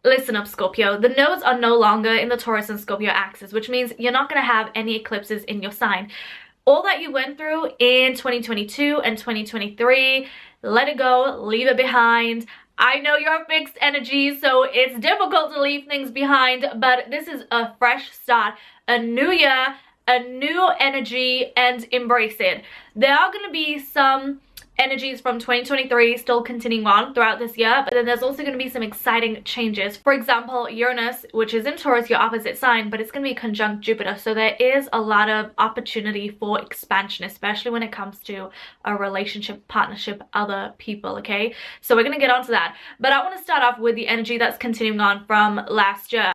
Listen up, Scorpio. The nodes are no longer in the Taurus and Scorpio axis, which means you're not going to have any eclipses in your sign. All that you went through in 2022 and 2023, let it go, leave it behind. I know you're fixed energy, so it's difficult to leave things behind, but this is a fresh start, a new year, a new energy, and embrace it. There are going to be some energies from 2023 still continuing on throughout this year, but then there's also going to be some exciting changes. For example, Uranus, which is in Taurus, your opposite sign, but it's going to be conjunct Jupiter, so there is a lot of opportunity for expansion, especially when it comes to a relationship, partnership, other people. Okay, so we're going to get onto that, but I want to start off with the energy that's continuing on from last year.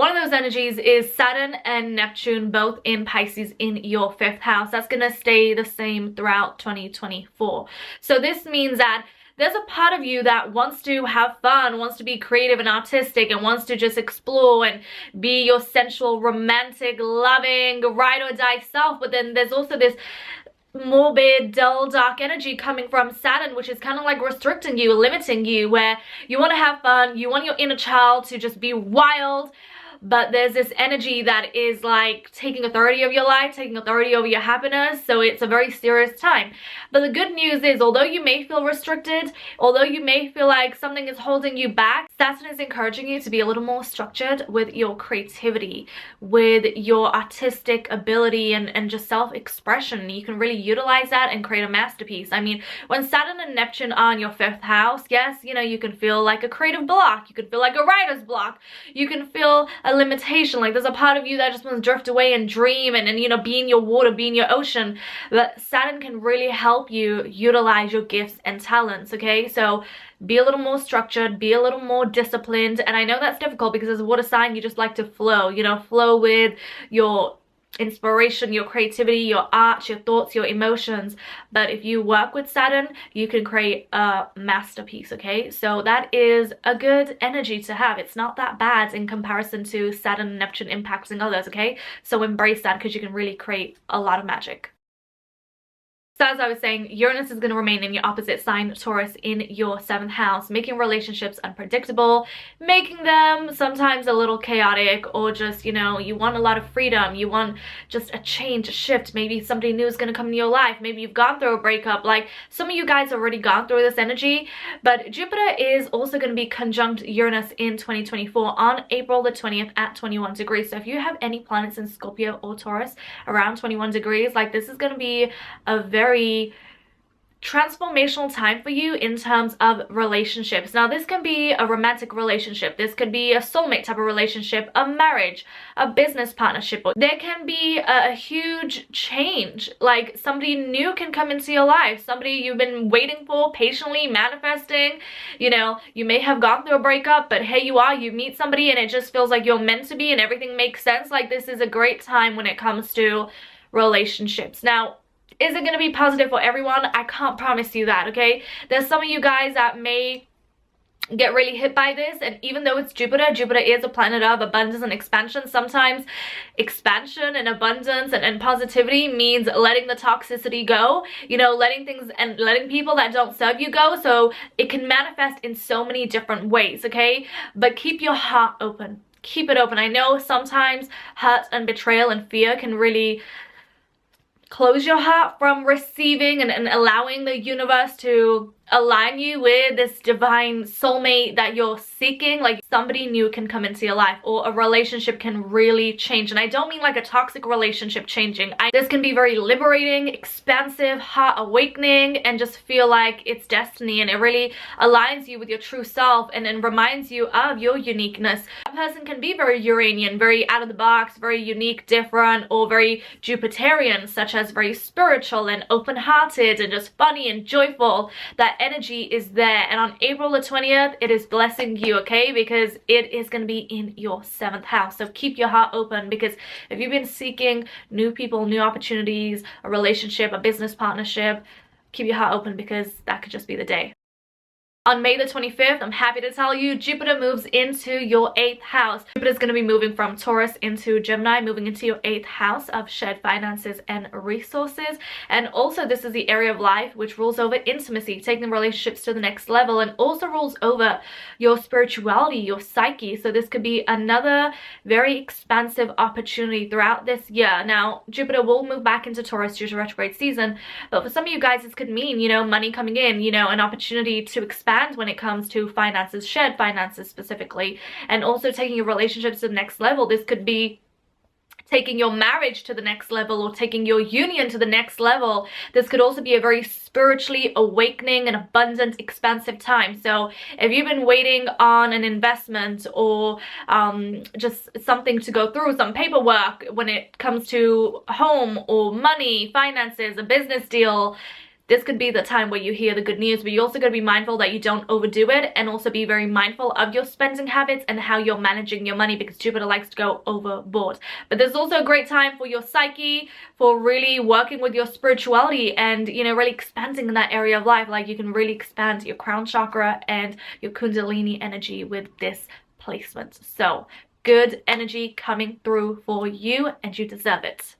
One of those energies is Saturn and Neptune, both in Pisces in your 5th house. That's going to stay the same throughout 2024. So this means that there's a part of you that wants to have fun, wants to be creative and artistic, and wants to just explore and be your sensual, romantic, loving, ride or die self. But then there's also this morbid, dull, dark energy coming from Saturn, which is kind of like restricting you, limiting you, where you want to have fun, you want your inner child to just be wild, but there's this energy that is like taking authority over your life, taking authority over your happiness. So it's a very serious time. But the good news is, although you may feel restricted, although you may feel like something is holding you back, Saturn is encouraging you to be a little more structured with your creativity, with your artistic ability and just self-expression. You can really utilize that and create a masterpiece. I mean, when Saturn and Neptune are in your 5th house, yes, you know, you can feel like a creative block, you can feel like a writer's block, you can feel a limitation, like there's a part of you that just wants to drift away and dream and you know, be in your water, be in your ocean. But Saturn can really help you utilize your gifts and talents. Okay, so be a little more structured, be a little more disciplined. And I know that's difficult because as a water sign, you just like to flow, you know, flow with your inspiration, your creativity, your art, your thoughts, your emotions. But if you work with Saturn, you can create a masterpiece. Okay, so that is a good energy to have. It's not that bad in comparison to Saturn and Neptune impacting others. Okay, so embrace that because you can really create a lot of magic. So as I was saying, Uranus is going to remain in your opposite sign, Taurus, in your 7th house, making relationships unpredictable, making them sometimes a little chaotic, or just, you know, you want a lot of freedom, you want just a change, a shift. Maybe somebody new is going to come into your life. Maybe you've gone through a breakup. Like some of you guys have already gone through this energy, but Jupiter is also going to be conjunct Uranus in 2024 on April the 20th at 21 degrees. So if you have any planets in Scorpio or Taurus around 21 degrees, like this is going to be a very transformational time for you in terms of relationships. Now this can be a romantic relationship, this could be a soulmate type of relationship, a marriage, a business partnership. There can be a huge change, like somebody new can come into your life, somebody you've been waiting for, patiently manifesting. You know, you may have gone through a breakup, but here you are, you meet somebody and it just feels like you're meant to be and everything makes sense. Like this is a great time when it comes to relationships. Now, is it going to be positive for everyone? I can't promise you that, okay? There's some of you guys that may get really hit by this, and even though it's Jupiter, Jupiter is a planet of abundance and expansion. Sometimes expansion and abundance and positivity means letting the toxicity go, you know, letting things and letting people that don't serve you go. So it can manifest in so many different ways, okay? But keep your heart open. Keep it open. I know sometimes hurt and betrayal and fear can really close your heart from receiving and allowing the universe to align you with this divine soulmate that you're seeking. Like somebody new can come into your life, or a relationship can really change. And I don't mean like a toxic relationship changing. This can be very liberating, expansive, heart awakening, and just feel like it's destiny, and it really aligns you with your true self and reminds you of your uniqueness. A person can be very Uranian, very out of the box, very unique, different, or very Jupiterian, such as very spiritual and open-hearted and just funny and joyful. That energy is there, and on April the 20th it is blessing you, okay, because it is going to be in your 7th house. So keep your heart open, because if you've been seeking new people, new opportunities, a relationship, a business partnership, keep your heart open, because that could just be the day. On May the 25th, I'm happy to tell you, Jupiter moves into your 8th house. Jupiter's going to be moving from Taurus into Gemini, moving into your 8th house of shared finances and resources. And also, this is the area of life which rules over intimacy, taking relationships to the next level, and also rules over your spirituality, your psyche. So this could be another very expansive opportunity throughout this year. Now, Jupiter will move back into Taurus due to retrograde season, but for some of you guys, this could mean, you know, money coming in, you know, an opportunity to expand when it comes to finances, shared finances specifically, and also taking your relationships to the next level. This could be taking your marriage to the next level or taking your union to the next level. This could also be a very spiritually awakening and abundant, expansive time. So if you've been waiting on an investment or just something to go through, some paperwork when it comes to home or money, finances, a business deal, this could be the time where you hear the good news, but you also got to be mindful that you don't overdo it, and also be very mindful of your spending habits and how you're managing your money, because Jupiter likes to go overboard. But there's also a great time for your psyche, for really working with your spirituality and, you know, really expanding in that area of life. Like, you can really expand your crown chakra and your kundalini energy with this placement. So good energy coming through for you, and you deserve it.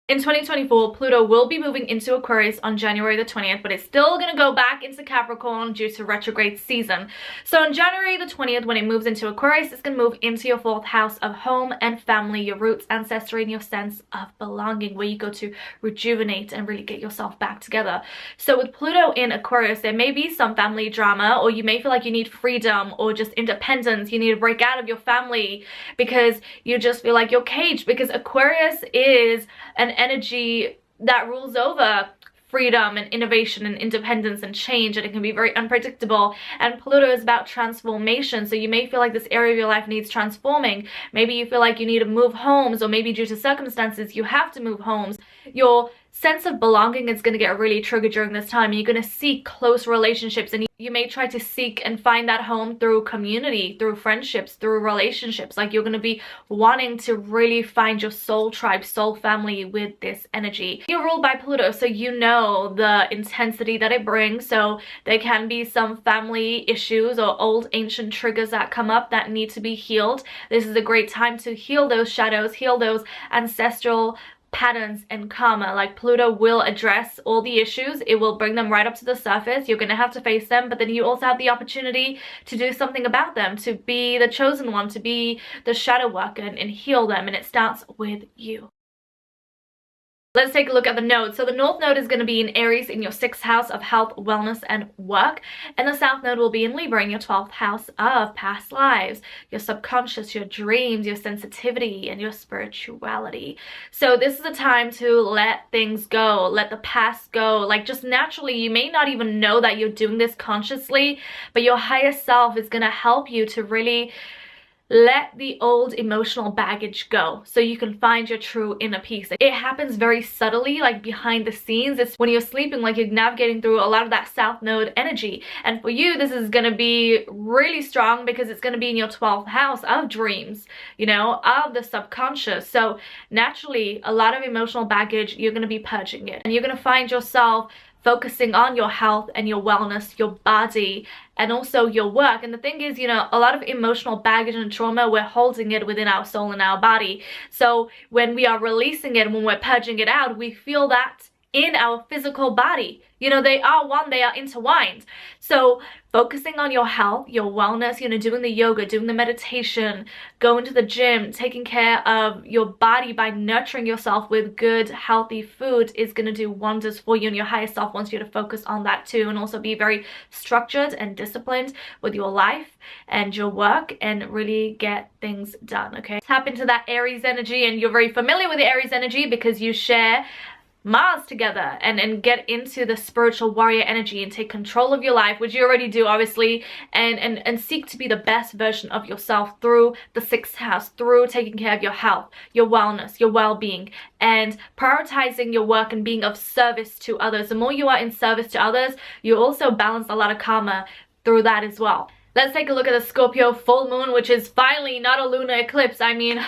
In 2024, Pluto will be moving into Aquarius on January the 20th, but it's still going to go back into Capricorn due to retrograde season. So on January the 20th, when it moves into Aquarius, it's going to move into your 4th house of home and family, your roots, ancestry, and your sense of belonging, where you go to rejuvenate and really get yourself back together. So with Pluto in Aquarius, there may be some family drama, or you may feel like you need freedom or just independence. You need to break out of your family because you just feel like you're caged, because Aquarius is an energy that rules over freedom and innovation and independence and change, and it can be very unpredictable. And Pluto is about transformation, so you may feel like this area of your life needs transforming. Maybe you feel like you need to move homes, or maybe due to circumstances you have to move homes. Your sense of belonging is going to get really triggered during this time. You're going to seek close relationships, and you may try to seek and find that home through community, through friendships, through relationships. Like, you're going to be wanting to really find your soul tribe, soul family with this energy. You're ruled by Pluto, so you know the intensity that it brings. So there can be some family issues or old ancient triggers that come up that need to be healed. This is a great time to heal those shadows, heal those ancestral patterns and karma. Like, Pluto will address all the issues. It will bring them right up to the surface. You're going to have to face them, but then you also have the opportunity to do something about them, to be the chosen one, to be the shadow worker and heal them, and it starts with you. Let's take a look at the nodes. So the North Node is going to be in Aries in your 6th house of health, wellness, and work. And the South Node will be in Libra in your 12th house of past lives, your subconscious, your dreams, your sensitivity, and your spirituality. So this is a time to let things go, let the past go. Like, just naturally, you may not even know that you're doing this consciously, but your higher self is going to help you to really let the old emotional baggage go, so you can find your true inner peace. It happens very subtly, like behind the scenes. It's when you're sleeping, like you're navigating through a lot of that South Node energy. And for you, this is going to be really strong because it's going to be in your 12th house of dreams, you know, of the subconscious. So naturally, a lot of emotional baggage, you're going to be purging it. And you're going to find yourself focusing on your health and your wellness, your body, and also your work. And the thing is, you know, a lot of emotional baggage and trauma, we're holding it within our soul and our body. So when we are releasing it, when we're purging it out, we feel that in our physical body. You know, they are one, they are intertwined. So focusing on your health, your wellness, you know, doing the yoga, doing the meditation, going to the gym, taking care of your body by nurturing yourself with good, healthy food is going to do wonders for you. And your higher self wants you to focus on that too, and also be very structured and disciplined with your life and your work and really get things done, okay? Tap into that Aries energy, and you're very familiar with the Aries energy because you share Mars together, and get into the spiritual warrior energy and take control of your life, which you already do obviously, and seek to be the best version of yourself through the 6th house, through taking care of your health, your wellness, your well-being, and prioritizing your work and being of service to others. The more you are in service to others, you also balance a lot of karma through that as well. Let's take a look at the Scorpio full moon, which is finally not a lunar eclipse. I mean,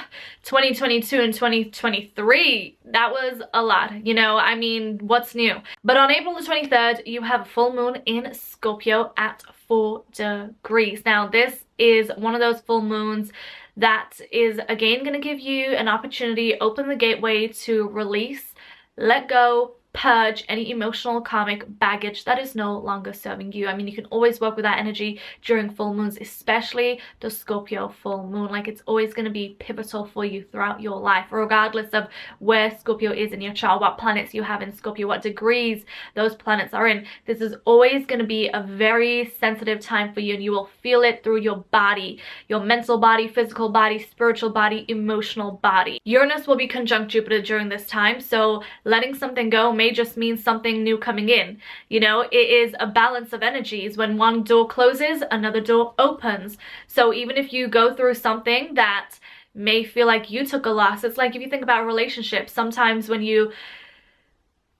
2022 and 2023, that was a lot, you know, I mean, what's new? But on April the 23rd, you have a full moon in Scorpio at 4 degrees. Now, this is one of those full moons that is, again, going to give you an opportunity, open the gateway to release, let go, purge any emotional karmic baggage that is no longer serving you. I mean, you can always work with that energy during full moons, especially the Scorpio full moon. Like, it's always going to be pivotal for you throughout your life, regardless of where Scorpio is in your chart, what planets you have in Scorpio, what degrees those planets are in. This is always going to be a very sensitive time for you, and you will feel it through your body, your mental body, physical body, spiritual body, emotional body. Uranus will be conjunct Jupiter during this time, so letting something go may just mean something new coming in. You know, it is a balance of energies. When one door closes, another door opens. So even if you go through something that may feel like you took a loss, it's like if you think about relationships, sometimes when you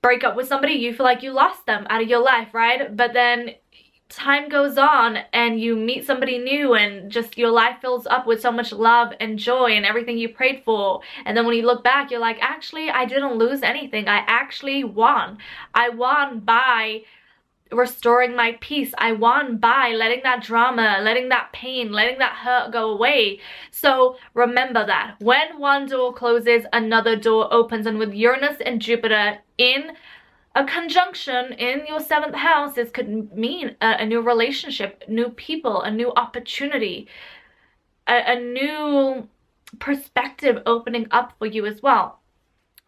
break up with somebody, you feel like you lost them out of your life, right? But then time goes on and you meet somebody new and just your life fills up with so much love and joy and everything you prayed for, and then when you look back, you're like, actually, I didn't lose anything. I actually won. I won by restoring my peace. I won by letting that drama, letting that pain, letting that hurt go away. So remember that when one door closes, another door opens. And with Uranus and Jupiter in a conjunction in your 7th house, this could mean a new relationship, new people, a new opportunity, a new perspective opening up for you as well.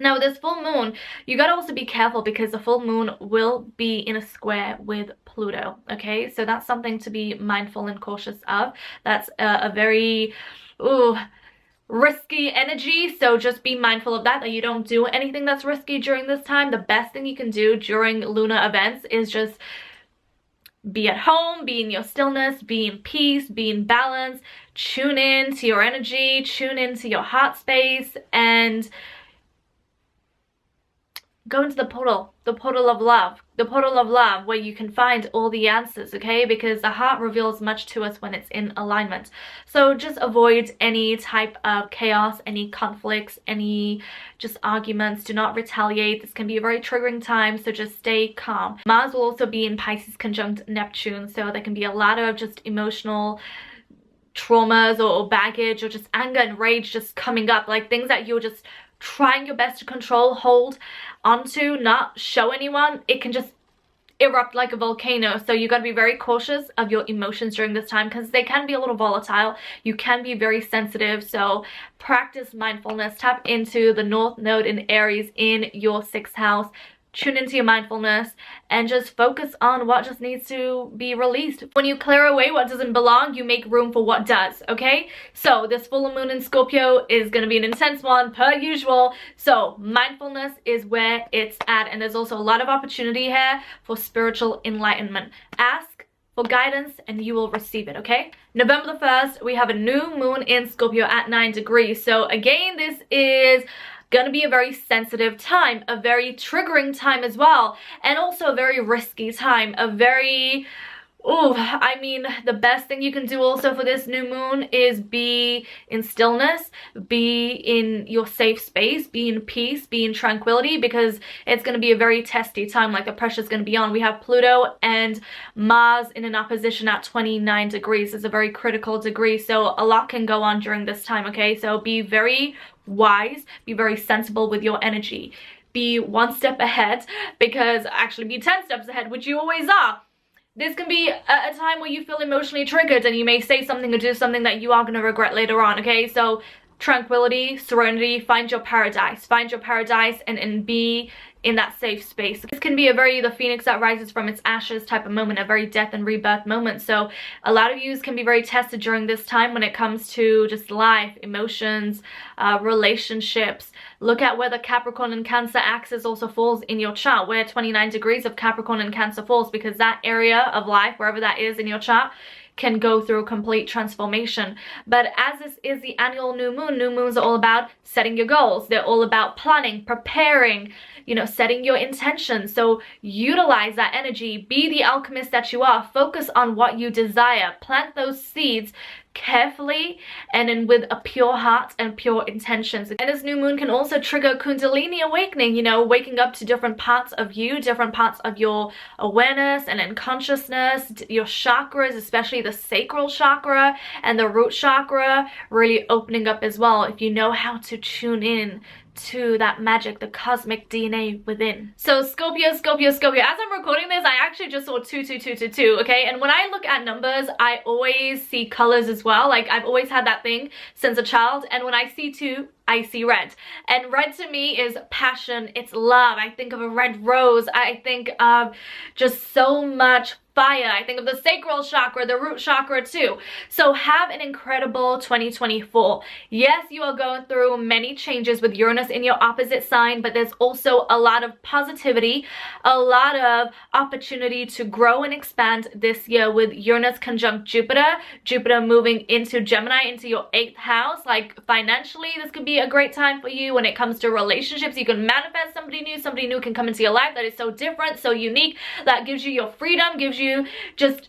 Now, with this full moon, you gotta also be careful because the full moon will be in a square with Pluto, okay? So that's something to be mindful and cautious of. That's a very, risky energy, so just be mindful of that you don't do anything that's risky during this time. The best thing you can do during lunar events is just be at home, be in your stillness, be in peace, be in balance, tune in to your energy, tune into your heart space, and go into the portal of love, where you can find all the answers, okay? Because the heart reveals much to us when it's in alignment. So just avoid any type of chaos, any conflicts, any just arguments. Do not retaliate. This can be a very triggering time, so just stay calm. Mars will also be in Pisces conjunct Neptune, so there can be a lot of just emotional traumas or baggage or just anger and rage just coming up, like things that you're just trying your best to control, hold onto, not show anyone. It can just erupt like a volcano. So you got to be very cautious of your emotions during this time because they can be a little volatile. You can be very sensitive. So practice mindfulness. Tap into the North Node in Aries in your 6th house. Tune into your mindfulness and just focus on what just needs to be released. When you clear away what doesn't belong, you make room for what does, okay? So this full moon in Scorpio is going to be an intense one per usual. So mindfulness is where it's at, and there's also a lot of opportunity here for spiritual enlightenment. Ask for guidance and you will receive it, okay? November the 1st, we have a new moon in Scorpio at 9 degrees. So again, this is gonna be a very sensitive time, a very triggering time as well, and also a very risky time, a very, I mean, the best thing you can do also for this new moon is be in stillness, be in your safe space, be in peace, be in tranquility, because it's going to be a very testy time. Like, the pressure's going to be on. We have Pluto and Mars in an opposition at 29 degrees. It's a very critical degree, so a lot can go on during this time, okay? So be very wise, be very sensible with your energy. Be one step ahead, because actually be 10 steps ahead, which you always are. This can be a time where you feel emotionally triggered and you may say something or do something that you are going to regret later on, okay? So tranquility, serenity, find your paradise and be in that safe space. This can be a very the phoenix that rises from its ashes type of moment, a very death and rebirth moment. So a lot of you can be very tested during this time when it comes to just life, emotions, relationships. Look at where the Capricorn and Cancer axis also falls in your chart, where 29 degrees of Capricorn and Cancer falls, because that area of life, wherever that is in your chart, can go through complete transformation. But as this is the annual new moons are all about setting your goals. They're all about planning, preparing, you know, setting your intentions. So utilize that energy, be the alchemist that you are, focus on what you desire, plant those seeds carefully and then with a pure heart and pure intentions. And this new moon can also trigger Kundalini awakening, you know, waking up to different parts of you, different parts of your awareness and in consciousness, your chakras, especially the sacral chakra and the root chakra, really opening up as well if you know how to tune in to that magic, the cosmic DNA within. So Scorpio, as I'm recording this, I actually just saw 22222, okay? And when I look at numbers, I always see colors as well. Like, I've always had that thing since a child, and when I see 2, I see red. And red to me is passion, it's love. I think of a red rose. I think of just so much fire. I think of the sacral chakra, the root chakra too. So have an incredible 2024. Yes, you are going through many changes with Uranus in your opposite sign, but there's also a lot of positivity, a lot of opportunity to grow and expand this year with Uranus conjunct Jupiter, Jupiter moving into Gemini, into your 8th house. Like, financially, this could be a great time for you. When it comes to relationships, you can manifest somebody new can come into your life that is so different, so unique, that gives you your freedom, gives you just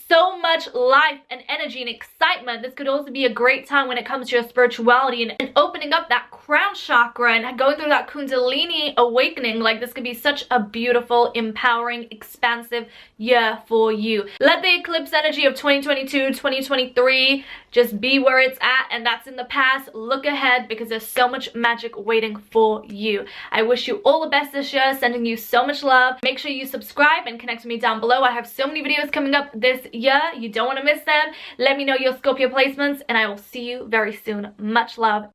so much life and energy and excitement. This could also be a great time when it comes to your spirituality and opening up that crown chakra and going through that Kundalini awakening. Like, this could be such a beautiful, empowering, expansive year for you. Let the eclipse energy of 2022, 2023 just be where it's at, and that's in the past. Look ahead, because there's so much magic waiting for you. I wish you all the best this year, sending you so much love. Make sure you subscribe and connect with me down below. I have so many videos coming up this year. You don't want to miss them. Let me know your Scorpio placements, and I will see you very soon. Much love.